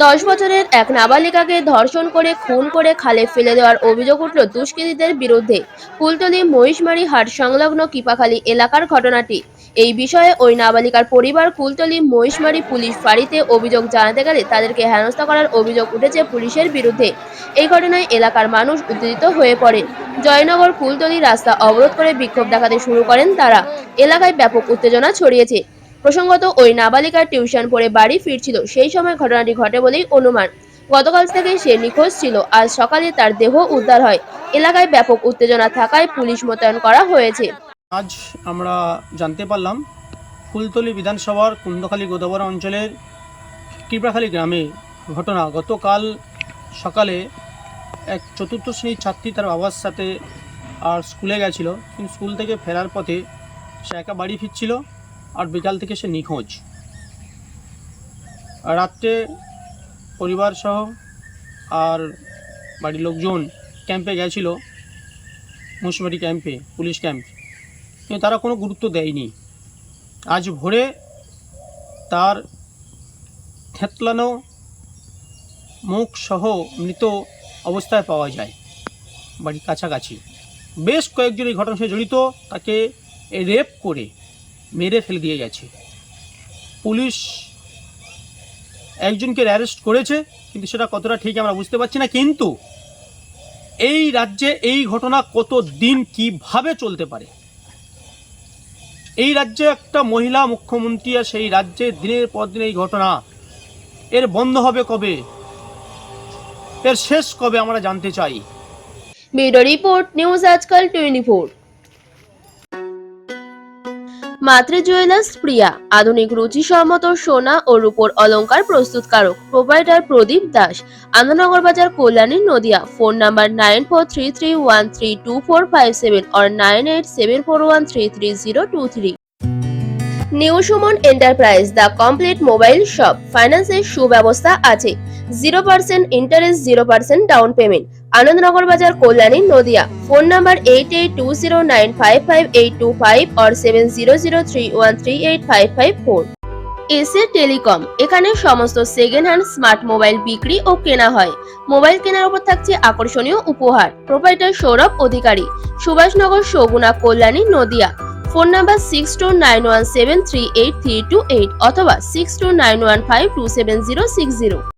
10 বছরের এক নাবালিকাকে ধর্ষণ করে খুন করে খালে ফেলে দেওয়ার অভিযোগ উঠল দুষ্কৃতীদের বিরুদ্ধে। কুলতলি মহিষমারি হাট সংলগ্ন কিপাখালী এলাকার ঘটনাটি। এই বিষয়ে ওই নাবালিকার পরিবার কুলতলি মহিষমারি পুলিশ ফাঁড়িতে অভিযোগ জানাতে গেলে তাদেরকে হেনস্থা করার অভিযোগ উঠেছে পুলিশের বিরুদ্ধে। এই ঘটনায় এলাকার মানুষ উত্তেজিত হয়ে পড়েন। জয়নগর কুলতলি রাস্তা অবরোধ করে বিক্ষোভ দেখাতে শুরু করেন তারা। এলাকায় ব্যাপক উত্তেজনা ছড়িয়েছে। প্রসঙ্গত, ওই নাবালিকা টিউশন পড়ে বাড়ি ফিরছিল, সেই সময় ঘটনাটি ঘটে বলেই অনুমান। গতকাল থেকে সে নিখোঁজ ছিল। আজ সকালে তার দেহ উদ্ধার হয়। এলাকায় ব্যাপক উত্তেজনা থাকায় পুলিশ মোতায়েন করা হয়েছে। আজ আমরা জানতে পারলাম ফুলতলি বিধানসভার কুন্দখালী গোদাবরা অঞ্চলের কৃপাখালী গ্রামে ঘটনা। গতকাল সকালে এক চতুর্থ শ্রেণীর ছাত্রী তার বাবার সাথে আর স্কুলে গেছিল, কিন্তু স্কুল থেকে ফেরার পথে সে একা বাড়ি ফিরছিল আর বিকাল থেকে সে নিখোঁজ। রাত্রে পরিবার সহ আর বাড়ির লোকজন ক্যাম্পে গেছিল, মুন্সিপালিটি ক্যাম্পে, পুলিশ ক্যাম্প, কিন্তু তারা কোনো গুরুত্ব দেয়নি। আজ ভোরে তার থেতলানো মুখ সহ মৃত অবস্থায় পাওয়া যায় বাড়ির কাছাকাছি। বেশ কয়েকজন এই ঘটনার সাথে জড়িত, তাকে রেপ করে মেরে ফেলে দিয়ে গেছে। পুলিশ একজনকে অ্যারেস্ট করেছে, কিন্তু সেটা কতটা ঠিক আমরা বুঝতে পারছি না। কিন্তু এই রাজ্যে এই ঘটনা কত দিন কিভাবে চলতে পারে? এই রাজ্যে একটা মহিলা মুখ্যমন্ত্রী, আর সেই রাজ্যে দিনের পর দিন এই ঘটনা, এর বন্ধ হবে কবে? এর শেষ কবে আমরা জানতে চাই। ব্যুরো রিপোর্ট, নিউজ আজকাল 24। মাতৃ জুয়েলার্স প্রিয়া, আধুনিক রুচিসম্মত সোনা ও রূপোর অলংকার প্রস্তুতকারক। প্রোপাইটার প্রদীপ দাস, আনন্দনগর বাজার, কল্যাণী, নদিয়া। ফোন নাম্বার 9433132457 और 9874133023। New Suman enterprise, the complete mobile shop. ফাইন্যান্সের সুব্যবস্থা আছে। 0% ইন্টারেস্ট, 0% ডাউন পেমেন্ট। আনন্দনগর বাজার, কল্যাণী, নদিয়া। ফোন নাম্বার 8820955825 और 7003138554। এসে টেলিকম, এখানে সমস্ত সেকেন্ড হ্যান্ড স্মার্ট মোবাইল বিক্রি ও কেনা হয়। মোবাইল কেনার উপর থাকছে আকর্ষণীয় উপহার। প্রোপাইটার সৌরভ অধিকারী, সুভাষনগর, সগুনা, কল্যাণী, নদিয়া। ফোন নাম্বার 6291738328 অথবা 6291527060।